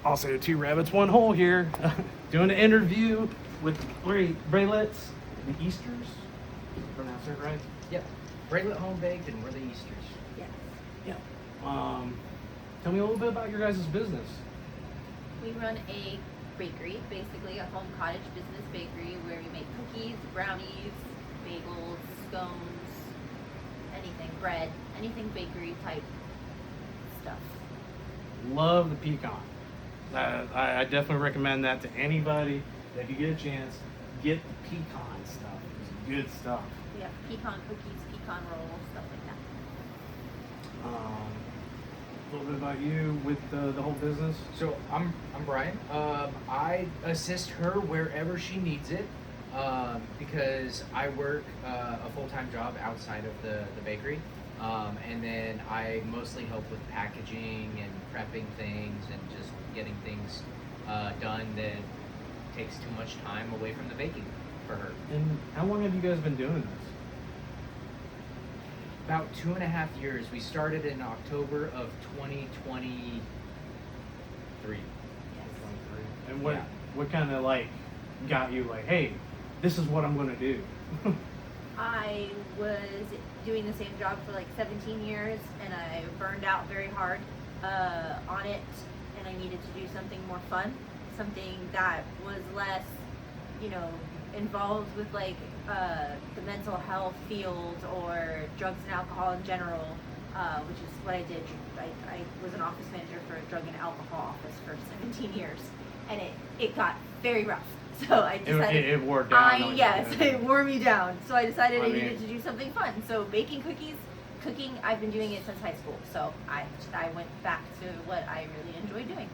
Also, two rabbits, one hole here. Doing an interview with Braylits, the Easters. Pronounce it right? Yep. Braylit home baked, and we're the Easters. Yes. Yeah. Tell me a little bit about your guys' business. We run a bakery, basically a home cottage business bakery where we make cookies, brownies, bagels, scones, anything, bread, anything bakery type stuff. Love the pecan. I definitely recommend that to anybody. If you get a chance, get the pecan stuff. It's good stuff. We have pecan cookies, pecan rolls, stuff like that. A little bit about you with the whole business. So I'm Brian. I assist her wherever she needs it because I work a full-time job outside of the bakery. And then I mostly help with packaging and prepping things and just getting things done that takes too much time away from the baking for her. And how long have you guys been doing this? About 2.5 years. We started in October of 2023. And what Yeah. what kind of like got you like, hey, this is what I'm gonna do? I was doing the same job for like 17 years and I burned out very hard on it, and I needed to do something more fun, something that was less, involved with like the mental health field or drugs and alcohol in general, which is what I did. I was an office manager for a drug and alcohol office for 17 years, and it got very rough. So I decided it wore down on you. yes, it wore me down. So I decided I mean- needed to do something fun. So baking cookies, cooking, I've been doing it since high school. So I went back to what I really enjoy doing.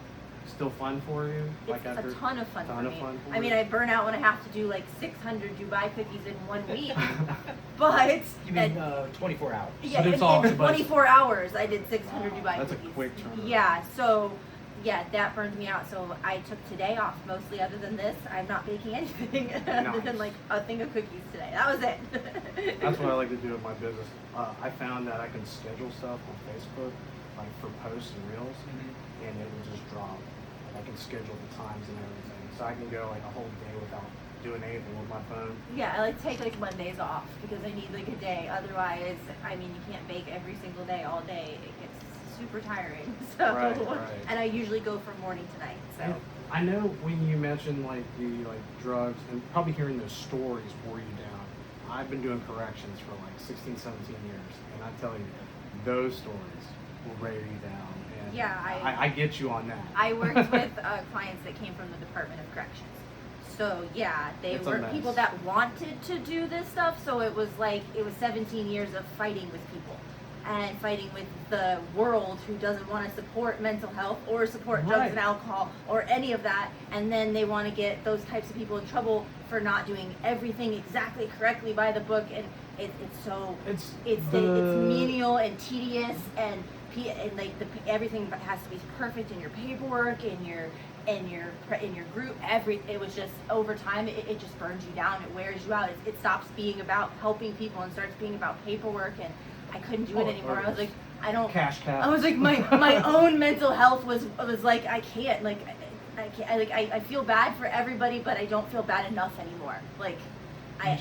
Still fun for you? It's a ton of fun for me. for I mean, you? I burn out when I have to do like 600 Dubai cookies in 1 week. But You mean 24 hours? yeah, But it's in all- 24 hours, I did 600 Dubai That's a cookies. quick turnaround. Yeah, so yeah, that burned me out. So I took today off mostly. Other than this, I'm not baking anything other than like a thing of cookies today. That was it. That's what I like to do with my business. I found that I can schedule stuff on Facebook, like for posts and reels, and it will just drop. Like I can schedule the times and everything, so I can go like a whole day without doing anything with my phone. Yeah, I like take like Mondays off because I need like a day. Otherwise, I mean, you can't bake every single day all day. It gets super tiring. So, Right. and I usually go from morning to night. So. And I know when you mentioned like the drugs and probably hearing those stories wore you down. I've been doing corrections for like 16, 17 years, and I tell you, those stories will wear you down. And Yeah, I get you on that. I worked with clients that came from the Department of Corrections. So yeah, they It's a were mess. people that wanted to do this stuff. So it was 17 years of fighting with people and fighting with the world who doesn't want to support mental health or support drugs Right. and alcohol or any of that. And then they want to get those types of people in trouble for not doing everything exactly correctly by the book. And it's menial and tedious and everything has to be perfect in your paperwork, in your group. It was just over time it just burns you down. It wears you out. It stops being about helping people and starts being about paperwork. And I couldn't do it anymore. I was like, I don't. Cash cow. I was like, my own mental health was like, I can't. Like, I can't. I feel bad for everybody, but I don't feel bad enough anymore. Like. I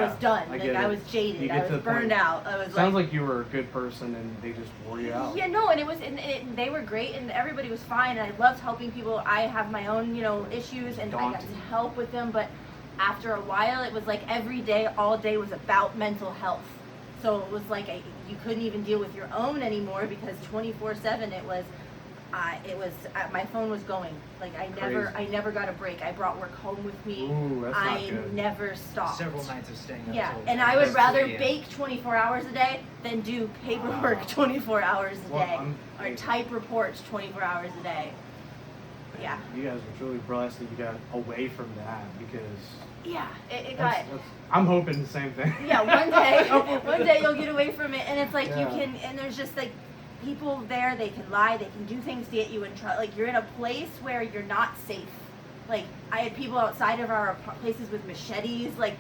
was done. I was jaded. I was burned out. I was Sounds like you were a good person and they just wore you out. Yeah, no, and they were great and everybody was fine and I loved helping people. I have my own, issues and I got to help with them, but after a while it was like every day, all day was about mental health. So it was like you couldn't even deal with your own anymore because 24/7 it was my phone was going. Like I never got a break. I brought work home with me. Ooh, that's not good. Never stopped. Several nights of staying up. Yeah, till and I would 6 rather a.m. bake 24 hours a day than do paperwork 24 hours a Well, day or type reports 24 hours a day. Yeah. You guys are truly blessed that you got away from that because Yeah, it got. I'm hoping the same thing. Yeah, one day you'll get away from it, and it's like you can, and there's just like people there. They can lie, they can do things to get you in trouble. Like you're in a place where you're not safe. Like I had people outside of our places with machetes. Like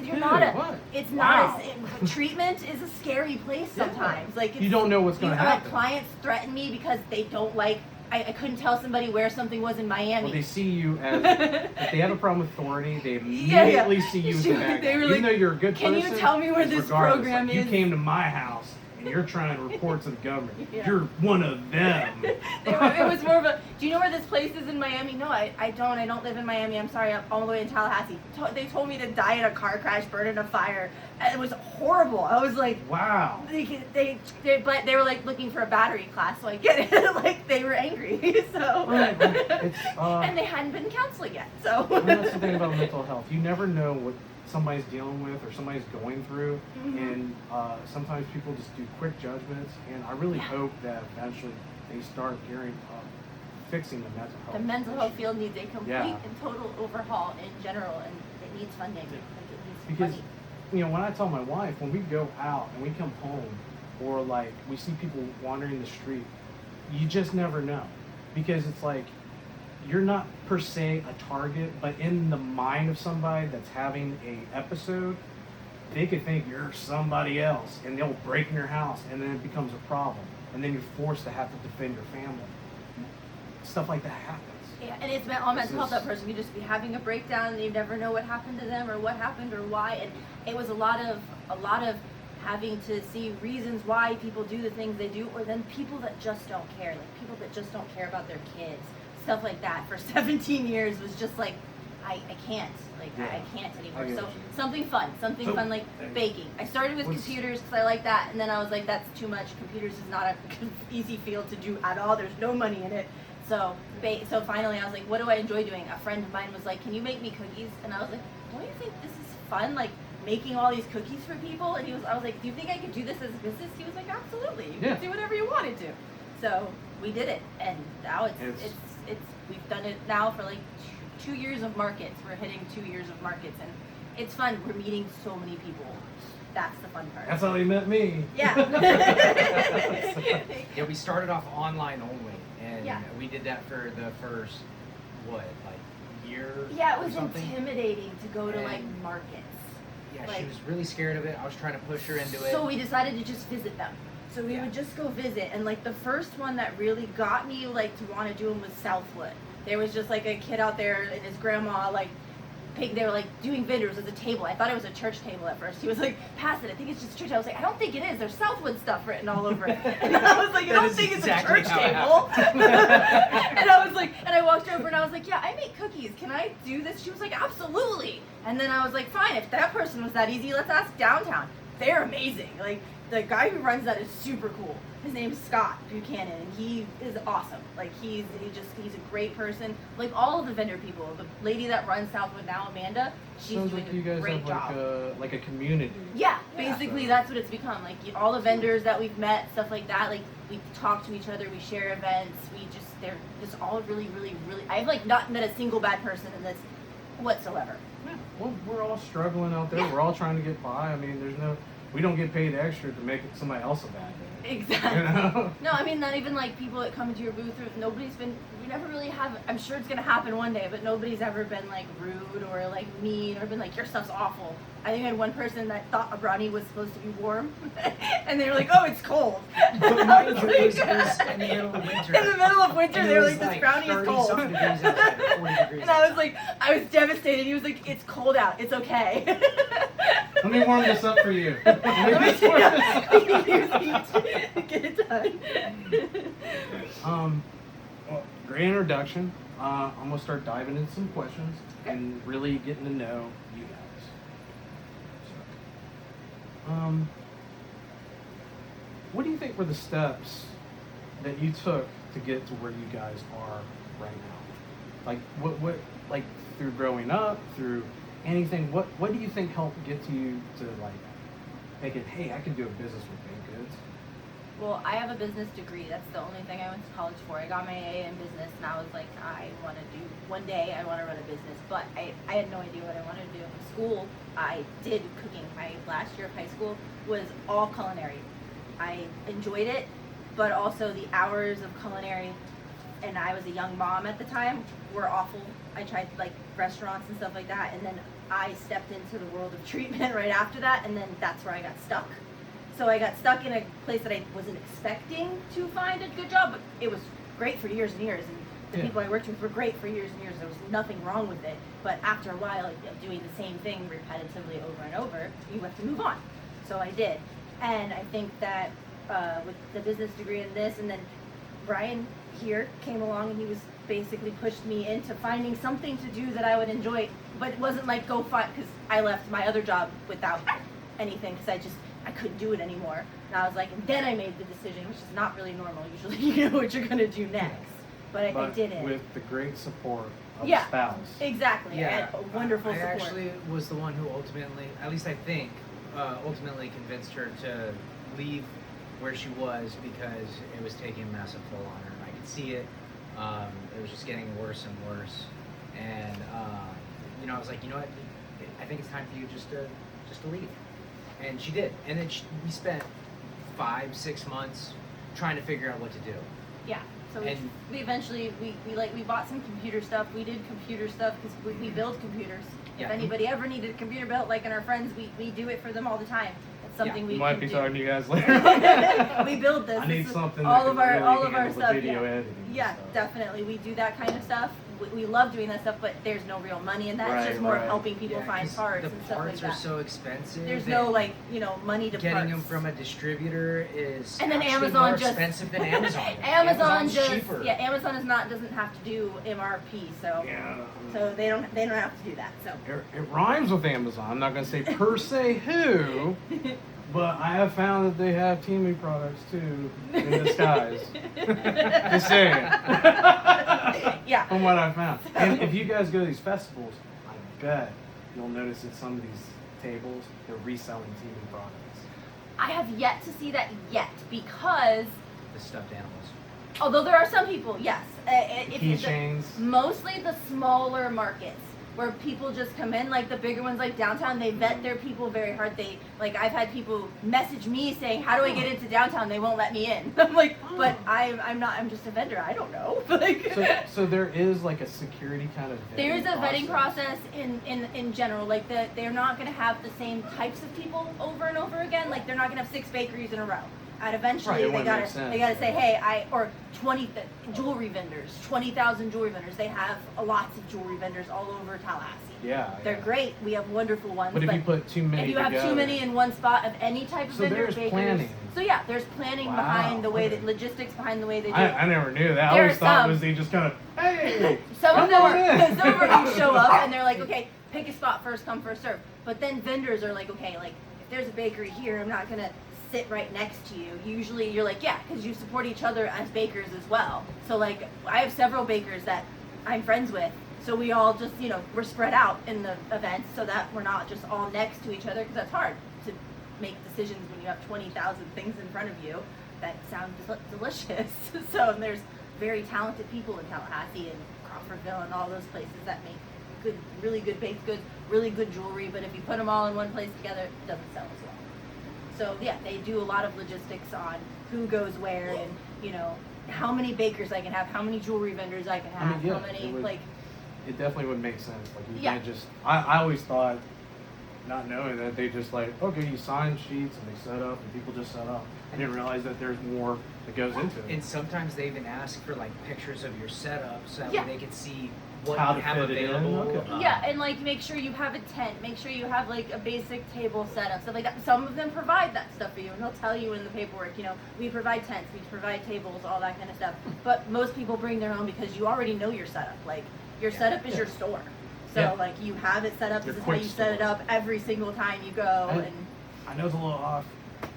you're not a. What? It's Wow. not a. Treatment is a scary place sometimes. Like You don't know what's going to I've had happen. clients threaten me because they don't like. I couldn't tell somebody where something was in Miami. Well, they see you as, if they have a problem with authority, they Yeah, immediately see you as a bad guy. Even though you're a good person, can you tell me where this regardless, program like, is? You came to my house and you're trying to report to the government. Yeah. You're one of them. It was more of a, do you know where this place is in Miami? No, I don't. I don't live in Miami. I'm sorry. I'm all the way in Tallahassee. They told me to die in a car crash, burn in a fire. And it was horrible. I was like, Wow. But they were like looking for a battery class, so I get it. Like they were angry, so. Right, it's, and they hadn't been counseling yet, so. And that's the thing about mental health. You never know what somebody's dealing with or somebody's going through, and sometimes people just do quick judgments. And I really hope that eventually they start gearing up, fixing the mental health. The mental health field needs a complete Yeah. and total overhaul in general, and it needs funding. Like it needs Because money. when I tell my wife, when we go out and we come home, or like we see people wandering the street, you just never know, because it's like you're not per se a target, but in the mind of somebody that's having a episode, they could think you're somebody else, and they'll break in your house, and then it becomes a problem, and then you're forced to have to defend your family. Stuff like that happens. Yeah, and it's all mental health. That person could just be having a breakdown, and you never know what happened to them or what happened or why. And it was a lot of having to see reasons why people do the things they do, or then people that just don't care, like people that just don't care about their kids, stuff like that. For 17 years was just like, I can't, like I can't anymore. So something fun like baking. I started with computers because I like that, and then I was like, that's too much. Computers is not an easy field to do at all. There's no money in it. So finally I was like, what do I enjoy doing? A friend of mine was like, can you make me cookies? And I was like, don't you think this is fun? Like making all these cookies for people? And I was like, do you think I could do this as a business? He was like, absolutely. You can do whatever you wanted to. So we did it, and now it's we've done it now for like 2 years of markets. We're hitting 2 years of markets, and it's fun. We're meeting so many people. That's the fun part. That's how they met me. Yeah. Yeah, we started off online only, and Yeah. we did that for the first, year Yeah, it or was something? intimidating to go to And- like markets. Yeah, Like- she was really scared of it. I was trying to push her into it. So we decided to just visit them. So we would just go visit, and like the first one that really got me like to want to do them was Southwood. There was just like a kid out there and his grandma they were like doing vendors at the table. I thought it was a church table at first. He was like, pass it, I think it's just a church. I was like, I don't think it is. There's Southwood stuff written all over it. And I was like, I don't think it's exactly a church how it table. And I was like, and I walked over and I was like, yeah, I make cookies. Can I do this? She was like, absolutely. And then I was like, fine, if that person was that easy, let's ask downtown. They're amazing. Like the guy who runs that is super cool. His name's Scott Buchanan, and he is awesome. Like he's a great person. Like all of the vendor people, the lady that runs Southwood now, Amanda, she's Sounds doing like you a guys great have job. like a community. Yeah, basically that's what it's become. Like all the vendors that we've met, stuff like that. Like we talk to each other, we share events. They're just all really, really, really. I've like not met a single bad person in this whatsoever. Yeah. Well, we're all struggling out there. Yeah. We're all trying to get by. I mean, we don't get paid extra to make somebody else a bad day. Exactly. You know? No, I mean not even like people that come into your booth. We never really have. I'm sure it's gonna happen one day, but nobody's ever been like rude or like mean or been like your stuff's awful. I think I had one person that thought a brownie was supposed to be warm, and they were like, "Oh, it's cold." But mine was in the middle of winter. In the middle of winter, And they it were was like, "This brownie is cold." 30-something degrees outside, 40 degrees And I was like, I was devastated. He was like, "It's cold out. It's okay." Let me warm this up for you. Get it done. Well, great introduction. I'm gonna start diving into some questions and really getting to know you guys. So, what do you think were the steps that you took to get to where you guys are right now? Like what like through growing up, through anything, what do you think helped get you to like thinking, hey, I can do a business with baked goods? Well, I have a business degree. That's the only thing I went to college for. I got my AA in business, and I was like, one day I want to run a business. But I had no idea what I wanted to do. In school, I did cooking. My last year of high school was all culinary. I enjoyed it, but also the hours of culinary, and I was a young mom at the time, were awful. I tried like restaurants and stuff like that, and then I stepped into the world of treatment right after that, and then that's where I got stuck. So I got stuck in a place that I wasn't expecting to find a good job, but it was great for years and years, and the people I worked with were great for years and years. There was nothing wrong with it. But after a while, like, doing the same thing repetitively over and over, you have to move on. So I did. And I think that with the business degree and this, and then Brian here came along and he was basically pushed me into finding something to do that I would enjoy. But it wasn't like go find, because I left my other job without anything because I couldn't do it anymore. And I was like, and then I made the decision, which is not really normal. Usually you know what you're going to do next. But I did it. With the great support of the spouse. Exactly. Yeah. I had wonderful I support. actually was the one who ultimately, at least I think, ultimately convinced her to leave where she was because it was taking a massive toll on her. I could see it. It was just getting worse and worse. And, I was like, you know what? I think it's time for you just to leave. And she did. And then we spent 5-6 months trying to figure out what to do. Yeah. So we eventually we bought some computer stuff. We did computer stuff because we build computers. If anybody ever needed a computer built, like in our friends, we do it for them all the time. It's something we might can be do. talking to you guys later. We build this. I need something all that of can our really all of our handle the stuff. video Yeah, editing and yeah, stuff. definitely. We do that kind of stuff. We love doing that stuff, but there's no real money in that. It's just more of helping people find 'cause parts the and stuff like parts that. are so expensive. There's no money to getting parts. them from a distributor is And then actually Amazon more just expensive than Amazon. Amazon Amazon's just cheaper. Amazon doesn't have to do MRP, so they don't have to do that. So It rhymes with Amazon. I'm not going to say per se who, but I have found that they have Temu products too in disguise. Just saying. yeah. From what I found. And if you guys go to these festivals, I bet you'll notice that some of these tables, they're reselling Temu products. I have yet to see that yet because The stuffed animals. although there are some people, yes, Keychains. mostly the smaller markets where people just come in, like the bigger ones like downtown, they vet their people very hard. I've had people message me saying, how do I get into downtown? They won't let me in. I'm like, but I'm just a vendor, I don't know. So there is like a security kind of There's a vetting process in general. Like they're not going to have the same types of people over and over again. Like they're not going to have 6 bakeries in a row. And eventually they gotta say, hey, or 20 jewelry vendors, 20,000 jewelry vendors. They have lots of jewelry vendors all over Tallahassee. Yeah, they're great. We have wonderful ones. But if you put too many, if you have too many in one spot of any type of vendor, there's bakers. planning. So yeah, there's planning behind the way that logistics behind the way they do it. I never knew that. I always thought was they just kind of, hey. Some of them are who show up and they're like, okay, pick a spot, first come, first serve. But then vendors are like, okay, like if there's a bakery here, I'm not gonna sit right next to you. Usually you're like, yeah, because you support each other as bakers as well. So like I have several bakers that I'm friends with, so we all just we're spread out in the events so that we're not just all next to each other, because that's hard to make decisions when you have 20,000 things in front of you that sound delicious. So there's very talented people in Tallahassee and Crawfordville and all those places that make really good baked goods, really good jewelry, but if you put them all in one place together, it doesn't sell as well. So yeah, they do a lot of logistics on who goes where and how many bakers I can have, how many jewelry vendors I can have, how many it definitely would make sense. Like you can't just. I always thought, not knowing that they just like, okay, you sign sheets and they set up and people just set up. I didn't realize that there's more that goes into it. And sometimes they even ask for like pictures of your setup so that way they can see what How you to have fit it in. available. Okay. and like make sure you have a tent, make sure you have like a basic table setup, stuff like that. Some of them provide that stuff for you and they'll tell you in the paperwork, we provide tents, we provide tables, all that kind of stuff. But most people bring their own because you already know your setup. Like your setup is your store. So like you have it set up, this is how you set it up every single time you go. And I know it's a little off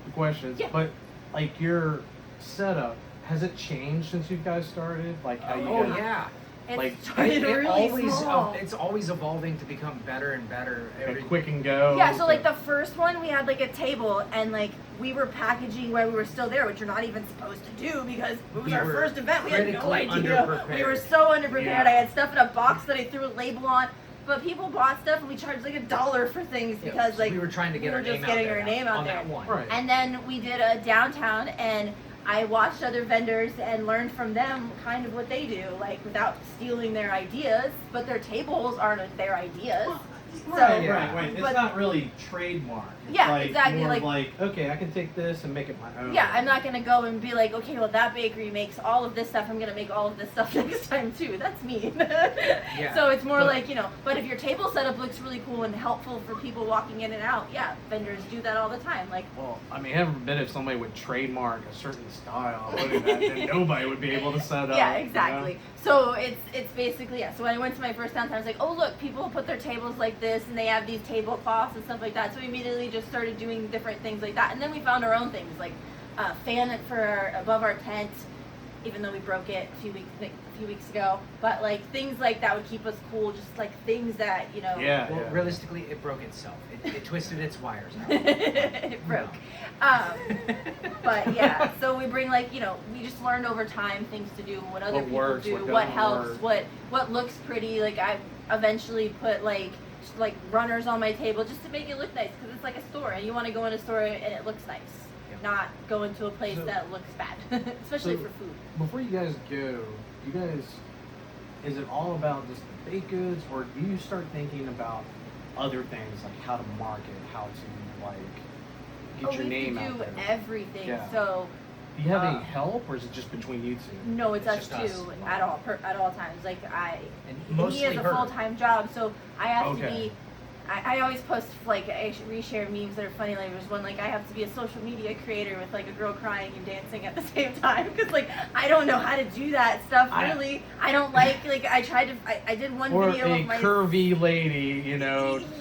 the questions, Yeah. but like your setup, has it changed since you guys started? Like how you guys, yeah. It like, started really small. It's always evolving to become better and better. like quick and go. Yeah, so like the first one, we had like a table and like we were packaging while we were still there, which you're not even supposed to do because it was our first event. We had no idea. We were so underprepared. Yeah. I had stuff in a box that I threw a label on. But people bought stuff and we charged like $1 for things because like we were trying to get our name out there. On that one. Right. And then we did a downtown and I watched other vendors and learned from them kind of what they do, like without stealing their ideas, but their tables aren't their ideas. Right. It's but- not really trademark. It's Yeah, like exactly, more like- okay, I can take this and make it my own. Yeah, I'm not gonna go and be like, okay, well that bakery makes all of this stuff. I'm gonna make all of this stuff next time too. That's me. So it's more like, but if your table setup looks really cool and helpful for people walking in and out, yeah, vendors do that all the time. Like, well, I mean, heaven forbid if somebody would trademark a certain style, then nobody would be able to set up. yeah, exactly. So it's basically So when I went to my first downtown, I was like, oh look, people put their tables like this, and they have these tablecloths and stuff like that. So we immediately just started doing different things like that, and then we found our own things, like a fan for above our tent, even though we broke it a few weeks ago. But like things like that would keep us cool, just like things that Yeah. Well, realistically, it broke itself. It twisted its wires out. it broke. But yeah, so we bring we just learned over time things to do, what other What people works, do, what what doesn't helps, work. what looks pretty. Like I eventually put like runners on my table just to make it look nice, because it's like a store and you want to go in a store and it looks nice, not go into a place that looks bad, especially for food. Before you guys go, is it all about just the baked goods, or do you start thinking about other things like how to market, how to get your name out we there? do everything. Yeah. So Do you have any help, or is it just between you two? no, it's us It's just two us. at all times. Like And he mostly has a her. full-time job, so I have to Okay. be. I always post I reshare memes that are funny. Like there's one like I have to be a social media creator with like a girl crying and dancing at the same time, because like I don't know how to do that stuff really. I don't like I tried to. I did one Or video a of my curvy lady,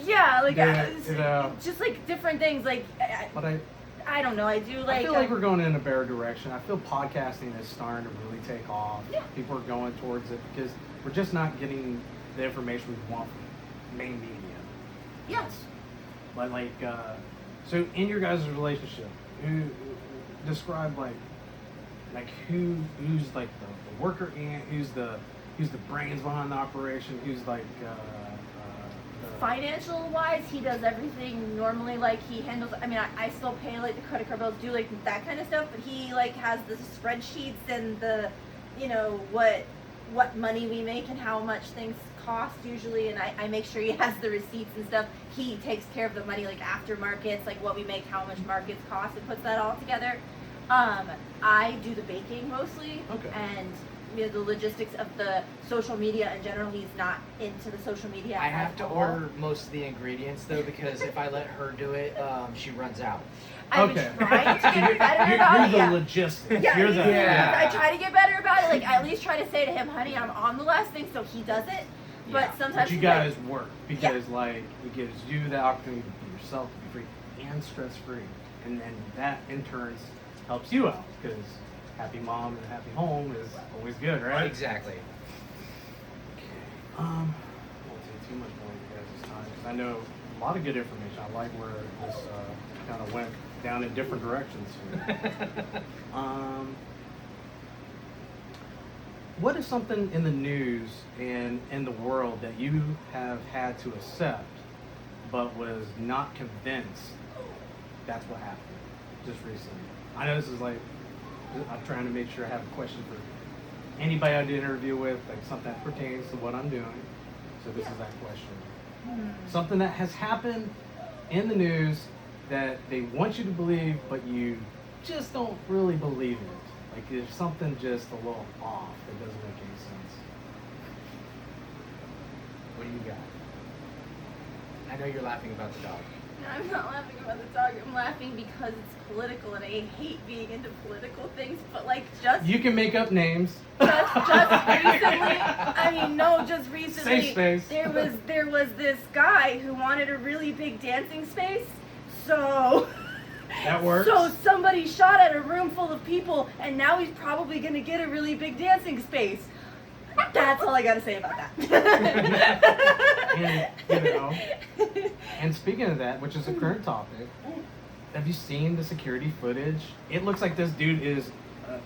yeah, like just just like different things. But I don't know. I do I feel like we're going in a better direction. I feel podcasting is starting to really take off. Yeah. People are going towards it because we're just not getting the information we want from main media. Yes. But so in your guys' relationship, describe who's like the worker ant, who's the brains behind the operation, who's Financial wise, he does everything normally. Like he handles. I mean, I still pay like the credit card bills, do like that kind of stuff. But he has the spreadsheets and the, what money we make and how much things cost usually. And I make sure he has the receipts and stuff. He takes care of the money after markets, like what we make, how much markets cost, and puts that all together. I do the baking mostly. Okay. And the logistics of the social media in general. He's not into the social media. I have at to all. order most of the ingredients though, because if I let her do it, she runs out. I'm Okay. trying to get better about You're it. the Yeah. logistics. Yeah, You're the I try to get better about it. Like I at least try to say to him, "Honey, I'm on the last thing," so he does it. But Yeah. sometimes But you he's guys like, work because it gives you the opportunity to be yourself, to be free and stress free, and then that in turn helps you out because happy mom and a happy home is always good, right? Exactly. Okay. I won't take too much more of you guys' time because I know a lot of good information. I like where this kind of went down in different directions here. What is something in the news and in the world that you have had to accept but was not convinced that's what happened just recently? I know this is I'm trying to make sure I have a question for anybody I did interview with, something that pertains to what I'm doing. So this is that question. Something that has happened in the news that they want you to believe, but you just don't really believe it. There's something just a little off that doesn't make any sense. What do you got? I know you're laughing about the dog. I'm not laughing about the dog. I'm laughing because it's political, and I hate being into political things. But just You can make up names. just recently, just recently, Safe space. there was this guy who wanted a really big dancing space. So That works. So somebody shot at a room full of people, and now he's probably going to get a really big dancing space. That's all I got to say about that. And speaking of that, which is a current topic, have you seen the security footage? It looks like this dude is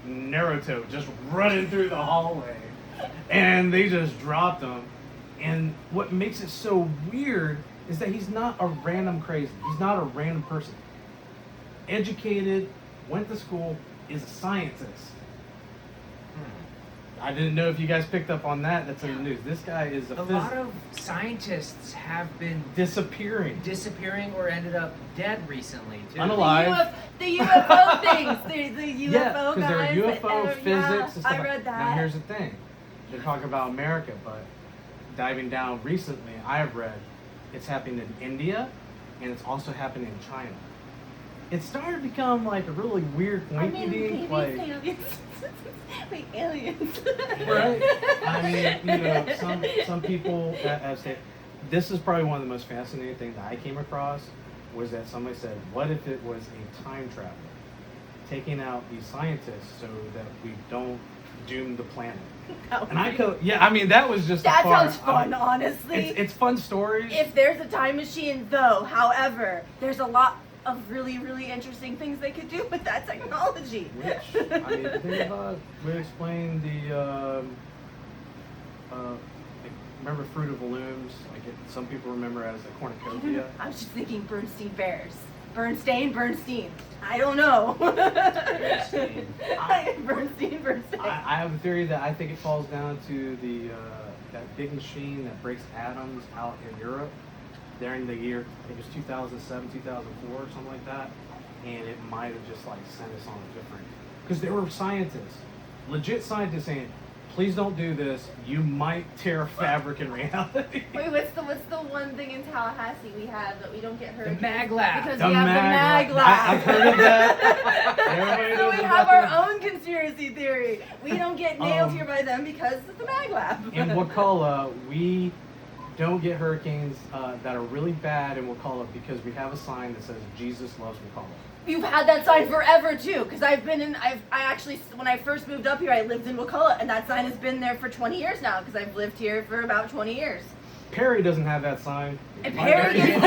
Naruto just running through the hallway, and they just dropped him. And what makes it so weird is that he's not a random crazy. He's not a random person. Educated, went to school, is a scientist. I didn't know if you guys picked up on that. That's in the news. This guy is a lot of scientists have been disappearing or ended up dead recently too. Unalive. The UFO things. The UFO yeah, because guys. there are UFO physics and stuff. I read that. Now here's the thing. They're talking about America, but diving down recently, I have read it's happening in India and it's also happening in China. It started to become like a really weird aliens. Wait, aliens. Right? I mean, some people have said, this is probably one of the most fascinating things that I came across, was that somebody said, what if it was a time traveler taking out these scientists so that we don't doom the planet? And I go, yeah, I mean, that was just that sounds fun, honestly. It's fun stories. If there's a time machine, though, however, there's a lot of really, really interesting things they could do with that technology. Which, I mean, we explained the, remember Fruit of the Looms? Like some people remember it as a cornucopia. I was just thinking Bernstein Bears. Bernstein. I don't know. Bernstein. I have a theory that I think it falls down to the that big machine that breaks atoms out in Europe during the year, I think it was 2007, 2004, or something like that. And it might have just like sent us on a different, because there were scientists, legit scientists saying, please don't do this. You might tear fabric in reality. Wait, what's the one thing in Tallahassee we have that we don't get hurt? The mag lab. Because we have the mag lab. I've heard of that. So we have our own conspiracy theory. We don't get nailed here by them because of the mag lab. In Wakulla, we don't get hurricanes that are really bad in Wakulla because we have a sign that says Jesus loves Wakulla. You've had that sign forever too, because I actually, when I first moved up here, I lived in Wakulla, and that sign has been there for 20 years now, because I've lived here for about 20 years. Perry doesn't have that sign. And Perry They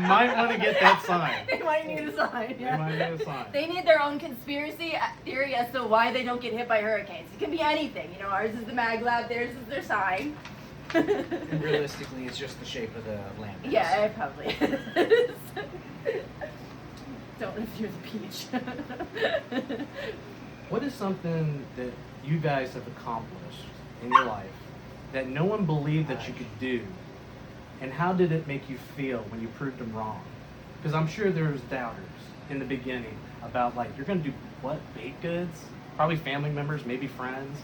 might want to get that sign. They might need a sign, yeah. They might need a sign. They need their own conspiracy theory as to why they don't get hit by hurricanes. It can be anything, ours is the mag lab, theirs is their sign. And realistically, it's just the shape of the landmass. Yeah, it probably is. Don't live near the beach. What is something that you guys have accomplished in your life that no one believed that you could do? And how did it make you feel when you proved them wrong? Because I'm sure there was doubters in the beginning about, like, you're going to do what? Baked goods? Probably family members, maybe friends.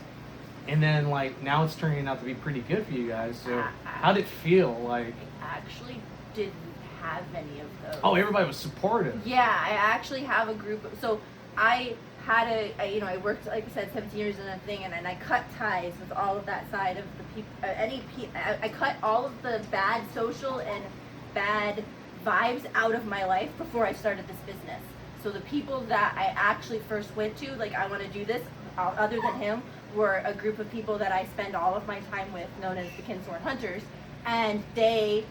And then, like, now it's turning out to be pretty good for you guys. So how did it feel? Like, actually didn't have any of those. Oh, everybody was supportive. Yeah, I actually have a group. So I had I worked, like I said, 17 years in a thing, and I cut ties with all of that side of the people. I cut all of the bad social and bad vibes out of my life before I started this business. So the people that I actually first went to, like, I want to do this, other than him, were a group of people that I spend all of my time with, known as the Kinsworn Hunters, and they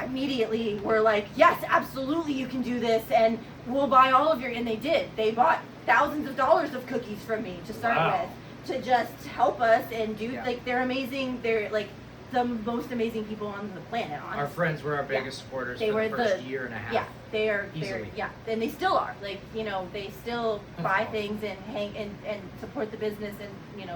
immediately were like, yes, absolutely, you can do this, and we'll buy all of your, and they did. They bought thousands of dollars of cookies from me to start with, to just help us and do, like, they're amazing. They're, like, the most amazing people on the planet, honestly. Our friends were our biggest supporters for the first year and a half. Yeah, they're and they still are. Like, they still buy things and hang and support the business, and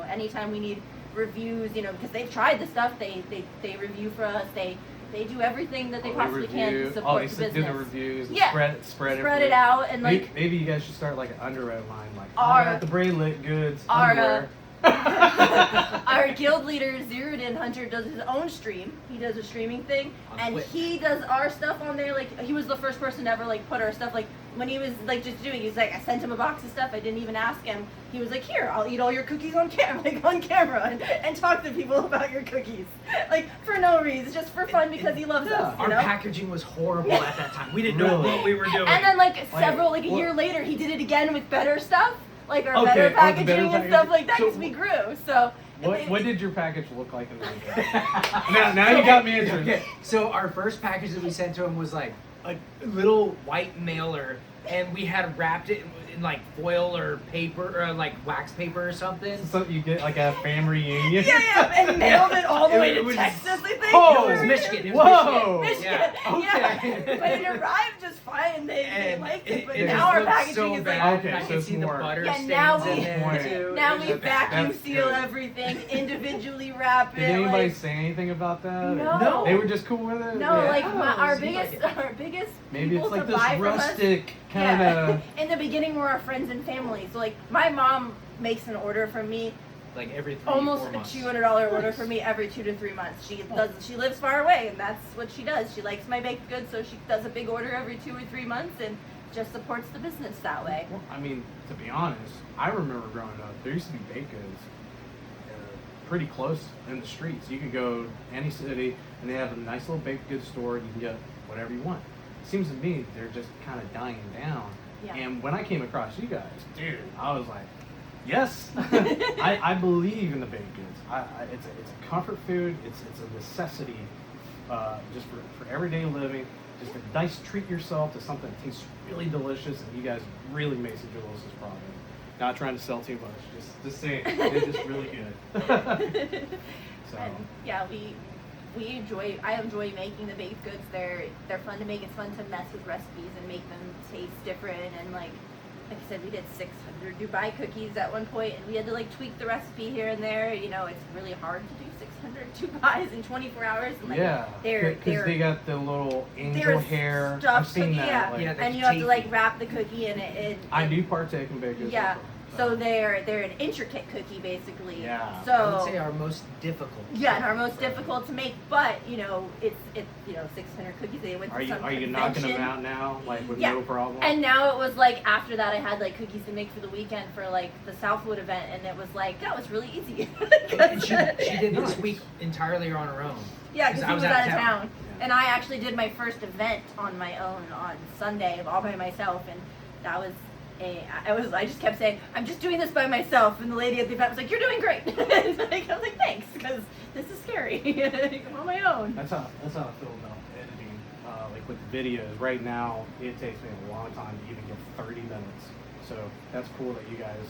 anytime we need reviews, because they've tried the stuff, they review for us. They do everything that they possibly can to support the business. Do the reviews. And spread it out, and like maybe you guys should start like an underwear line, like I got the Braylit goods underwear. Our guild leader, Zeroed In Hunter, does his own stream. He does a streaming thing, and he does our stuff on there. Like, he was the first person to ever, like, put our stuff, like, when he was, like, just doing, he's like, I sent him a box of stuff. I didn't even ask him. He was like, here, I'll eat all your cookies on camera, and talk to people about your cookies. Like, for no reason, just for fun, because he loves us. Our packaging was horrible at that time. We didn't know what we were doing. And then, like, a year later, he did it again with better stuff. Like, our better packaging and stuff like that, because we grew. So what did your package look like in the beginning? now you got me interested. Okay, so our first package that we sent to him was like a little white mailer, and we had wrapped it. in like foil or paper or like wax paper or something. So you get like a family reunion. Yeah, and mailed it all the way to was- Texas, I think. Oh, It was Michigan. It was Whoa. Michigan. Michigan. Yeah. Okay. But it arrived just fine. They And liked it, but it now just our looked packaging so is bad. like. Okay, I so can it's see the more- butter Yeah, stains now in we- there too. Now It was we a bad- vacuum That's seal good. everything, individually wrap it. Did anybody like, say anything about that? or- No. They were just cool with it? no, Yeah. like our seemed like biggest Maybe people it's like to this buy from us. rustic kind of. In the beginning, we're our friends and family. So like, my mom makes an order from me, like every 3 almost 4 a months. $200 order for me every 2 to 3 months. She does. She lives far away, and that's what she does. She likes my baked goods, so she does a big order every 2 or 3 months, and just supports the business that way. Well, I mean, to be honest, I remember growing up, there used to be baked goods pretty close in the streets. You could go any city, and they have a nice little baked goods store, and you can get whatever you want. It seems to me they're just kind of dying down. Yeah. And when I came across you guys, dude, I was like, yes, I believe in the baked goods. It's a comfort food. It's a necessity, just for everyday living. Just a nice treat yourself to something that tastes really delicious, and you guys really make some delicious product. Not trying to sell too much, just saying, it's just really good. So And yeah, we enjoy. I enjoy making the baked goods. They're fun to make. It's fun to mess with recipes and make them taste different. And like I said, we did 600 Dubai cookies at one point, and we had to like tweak the recipe here and there. You know, it's really hard to do 600 Dubais in 24 hours. And, like, yeah, they're because they got the little angel they're hair. I've stuffed seen cookie, that. yeah. Like, Yeah, and you have to like tasty. wrap the cookie in it. I do partake in baked goods. Yeah. also, So they're an intricate cookie basically. Yeah. So I would say our most difficult. yeah, and our most difficult to make, but you know, it's 600 cookies. They went to Are you some knocking them convention. out now, like with Yeah. no problem? And now it was like after that, I had like cookies to make for the weekend for like the Southwood event, and it was like that was really easy. And she did this Nice. week entirely on her own. Yeah, because he I was was out of town. Yeah. And I actually did my first event on my own on Sunday, all by myself, and that was I just kept saying, I'm just doing this by myself, and the lady at the event was like, you're doing great. And like, I was like, thanks, because this is scary. I'm on my own. That's how I feel about editing. Like with videos, right now it takes me a long time to even get 30 minutes. So that's cool that you guys.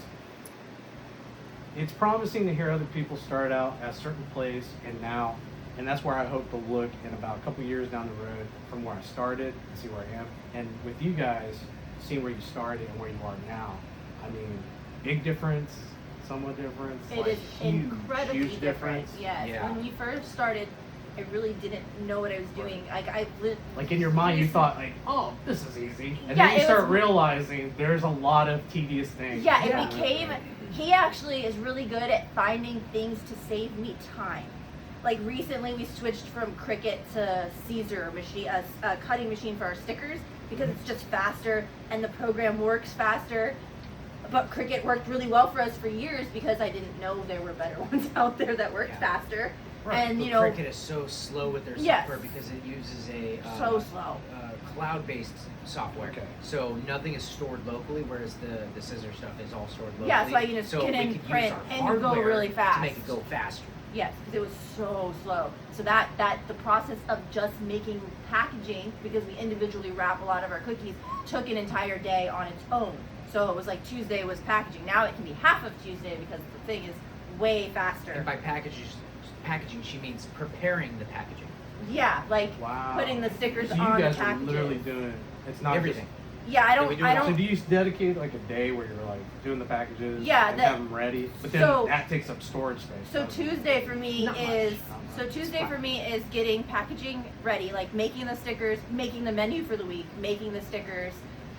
It's promising to hear other people start out at a certain place and that's where I hope to look in about a couple years down the road from where I started and see where I am. And with you guys, seeing where you started and where you are now, I mean, big difference, somewhat difference. It like is huge, incredibly huge different. difference. Yes. Yeah. When we first started, I really didn't know what I was doing. Like I lived. Like in your mind, you thought like, "Oh, this is easy," and Yeah, then you it start was- realizing there's a lot of tedious things. Yeah, it Yeah. became. He actually is really good at finding things to save me time. Like recently, we switched from Cricut to Caesar machine, a cutting machine for our stickers because it's just faster and the program works faster. But Cricut worked really well for us for years because I didn't know there were better ones out there that worked Yeah. faster. Right. And But you know, Cricut is so slow with their Yes. software because it uses a so slow. cloud-based software. Okay. So nothing is stored locally, whereas the scissor stuff is all stored locally. Yeah, so I can just so scan we and could print use our and go hardware really fast. to make it go faster. Yes, because it was so slow. So that the process of just making packaging, because we individually wrap a lot of our cookies, took an entire day on its own. So it was like Tuesday was packaging. Now it can be half of Tuesday because the thing is way faster. And by packaging, she means preparing the packaging. Yeah, like Wow. putting the stickers So you on the guys are packages. literally doing it's not Everything. Yeah, I we don't. do I it all. So don't. do you dedicate like a day where you're like doing the packages? Yeah, and that- have them ready, but then so- that takes up storage space. So doesn't it? Tuesday for me Not much, is not so much. Tuesday It's for fine. me is getting packaging ready, like making the stickers, making the menu for the week, making the stickers,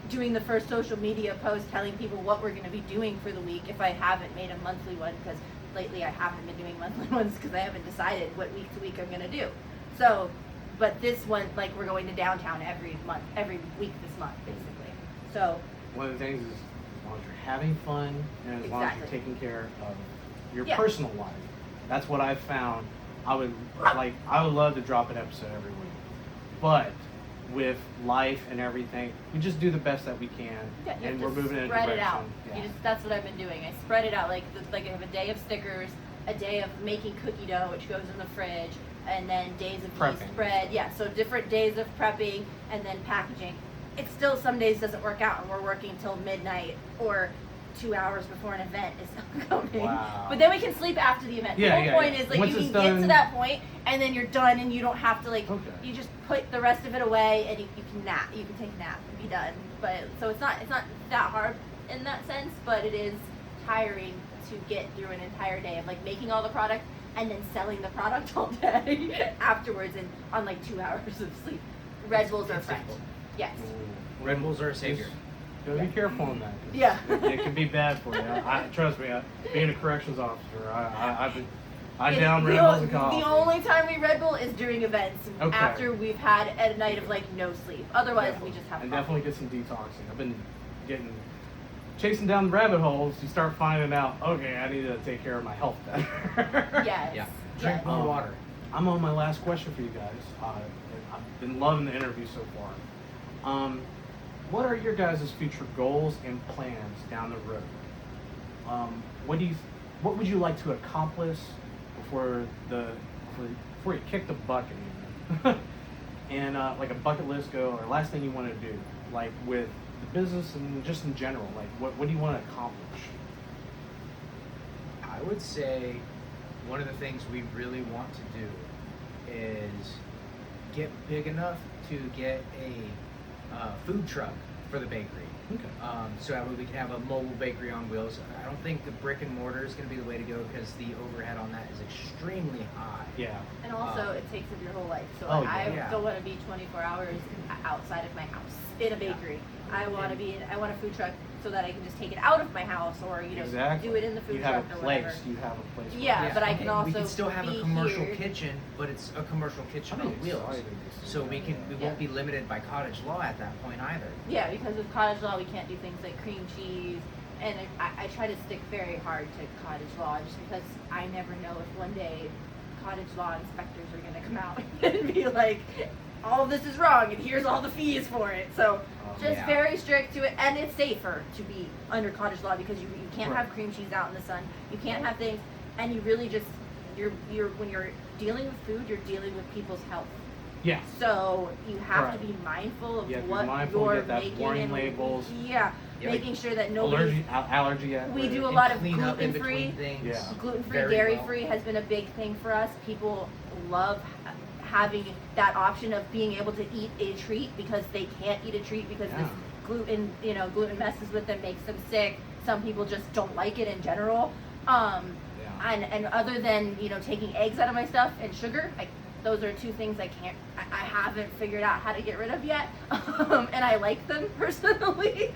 doing the first social media post, telling people what we're going to be doing for the week. If I haven't made a monthly one, because lately I haven't been doing monthly ones because I haven't decided what week to week I'm going to do. So, but this one, like we're going to downtown every week this month, basically. So One of the things is as long as you're having fun and as long as you're Exactly. taking care of your Yeah. personal life, that's what I've found. I would love to drop an episode every week, but with life and everything, we just do the best that we can, yeah, you and have we're to moving in a spread direction. it out. Yeah. That's what I've been doing. I spread it out. Like I have a day of stickers, a day of making cookie dough, which goes in the fridge, and then days of yeast Prepping. spread. Yeah, so different days of prepping and then packaging. it still some days doesn't work out, and we're working till midnight or 2 hours before an event is coming. Wow. But then we can sleep after the event. The whole point is like Once you can it's get done, to that point, and then you're done, and you don't have to like. Okay. You just put the rest of it away, and you can nap. You can take a nap and be done. But so it's not that hard in that sense, but it is tiring to get through an entire day of like making all the product and then selling the product all day afterwards, and on like 2 hours of sleep. Red Bulls are friends. Yes. Ooh. Red Bulls are a savior. Be careful on that. 'Cause Yeah. It can be bad for you. Trust me. Being a corrections officer, I down Red Bulls and coffee. The only time we Red Bull is during events Okay. after we've had a night of like no sleep. Otherwise, we just have and coffee. definitely get some detoxing. I've been chasing down the rabbit holes. You start finding out, okay, I need to take care of my health better. Yes. Yeah. Drink more water. I'm on my last question for you guys. I've been loving the interview so far. What are your guys' future goals and plans down the road? What would you like to accomplish before you kick the bucket? And like a bucket list go, or last thing you want to do, like with the business and just in general, like what do you want to accomplish? I would say one of the things we really want to do is get big enough to get a food truck for the bakery. Okay. So that way we can have a mobile bakery on wheels. I don't think the brick and mortar is going to be the way to go because the overhead on that is extremely high. Yeah. And also, it takes up your whole life. So Oh, I yeah. don't want to be 24 hours outside of my house in a bakery. I want a food truck so that I can just take it out of my house, or Exactly. do it in the food you truck have a or place. whatever. You have a place. Yeah, but I can also we can still have a be commercial here. kitchen, but it's a commercial kitchen on wheels. So we won't be limited by cottage law at that point either. Yeah, because with cottage law, we can't do things like cream cheese, and I try to stick very hard to cottage law just because I never know if one day cottage law inspectors are going to come out and be like, all of this is wrong, and here's all the fees for it. So just very strict to it, and it's safer to be under cottage law because you can't have cream cheese out in the sun, you can't have things, and you really just you're when you're dealing with food, you're dealing with people's health. Yeah. So you have to be mindful of what you're making warning and labels. Yeah, making sure that nobody. Allergy. We do a lot of clean up in gluten-free. between things. Yeah. Gluten-free, very dairy-free has been a big thing for us. People love having that option of being able to eat a treat because they can't eat a treat because this gluten, messes with them, makes them sick. Some people just don't like it in general. And other than taking eggs out of my stuff and sugar, those are two things I haven't figured out how to get rid of yet. And I like them personally.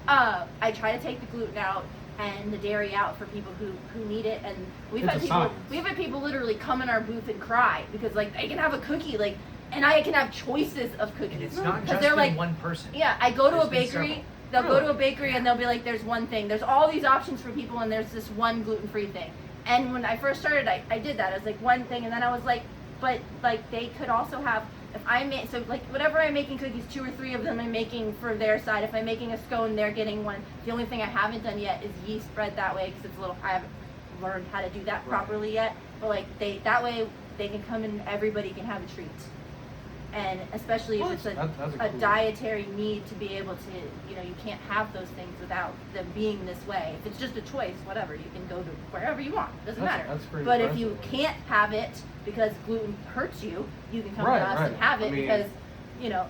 I try to take the gluten out and the dairy out for people who need it, and we've had people literally come in our booth and cry because like they can have a cookie, like, and I can have choices of cookies. And it's not just they're like one person. Yeah, I go to There's a been bakery. several. They'll go to a bakery and they'll be like, there's one thing. There's all these options for people, and there's this one gluten-free thing. And when I first started, I did that. I was like, one thing, and then I was like, but like they could also have, if I make, so like whatever I'm making cookies, 2 or 3 of them I'm making for their side. If I'm making a scone, they're getting one. The only thing I haven't done yet is yeast bread that way because I haven't learned how to do that properly yet. But like that way they can come and everybody can have a treat. And especially if it's a dietary need to be able to, you can't have those things without them being this way. If it's just a choice, whatever, you can go to wherever you want. Doesn't matter. But if you can't have it because gluten hurts you, you can come to us and have it because,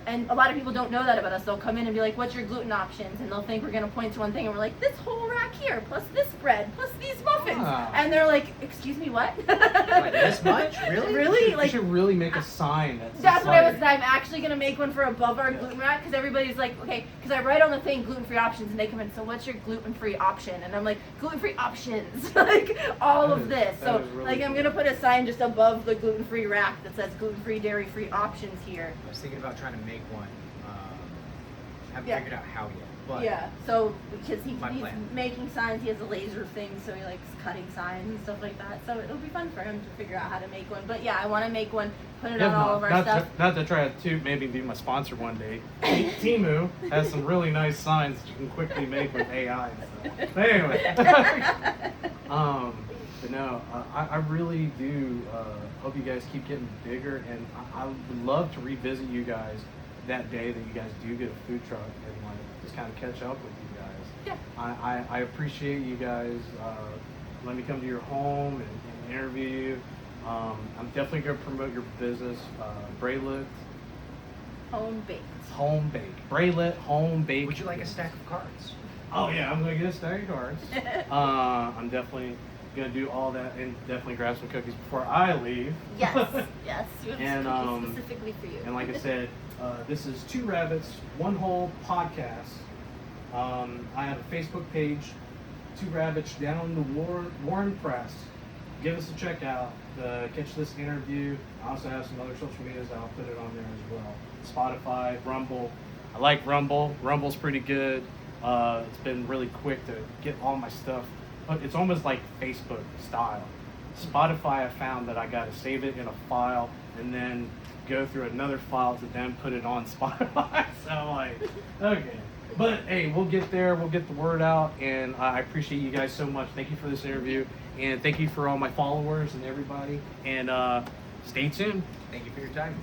and a lot of people don't know that about us. They'll come in and be like, what's your gluten options? And they'll think we're going to point to one thing and we're like, this whole rack here, plus this bread, plus these muffins. And they're like, excuse me, what? Like this much? Really? Really? You should really make a sign That's what I was. I'm actually gonna make one for above our gluten rack because everybody's like, okay, because I write on the thing gluten-free options, and they come in. So what's your gluten-free option? And I'm like, gluten-free options, like all of this. So like, I'm gonna put a sign just above the gluten-free rack that says gluten-free, dairy-free options here. I was thinking about trying to make one. Haven't figured out how yet. But so because he's plan. making signs, he has a laser thing, so he likes cutting signs and stuff like that. So it'll be fun for him to figure out how to make one. But yeah, I want to make one, put it on all of our stuff. Not to try to maybe be my sponsor one day. Timu has some really nice signs that you can quickly make with AI and stuff. But anyway, but no, I really do hope you guys keep getting bigger, and I would love to revisit you guys that day that you guys do get a food truck and like just kind of catch up with you guys. Yeah. I appreciate you guys letting me come to your home and interview you. I'm definitely going to promote your business, Braylit. Home baked. Home baked. Braylit Home Baked. Would you like a stack of cards? Oh yeah, I'm gonna get a stack of cards. I'm definitely gonna do all that and definitely grab some cookies before I leave. Yes, yes. And, Cookies specifically for you. And like I said, this is Two Rabbits, One Hole podcast. I have a Facebook page, Two Rabbits down the Warren Press. Give us a check out. Catch this interview. I also have some other social medias. I'll put it on there as well. Spotify, Rumble. I like Rumble. Rumble's pretty good. It's been really quick to get all my stuff. But it's almost like Facebook style. Spotify, I found that I got to save it in a file and then go through another file to then put it on Spotify. So I'm like, okay. But hey, we'll get there. We'll get the word out. And I appreciate you guys so much. Thank you for this interview. And thank you for all my followers and everybody. And stay tuned. Thank you for your time.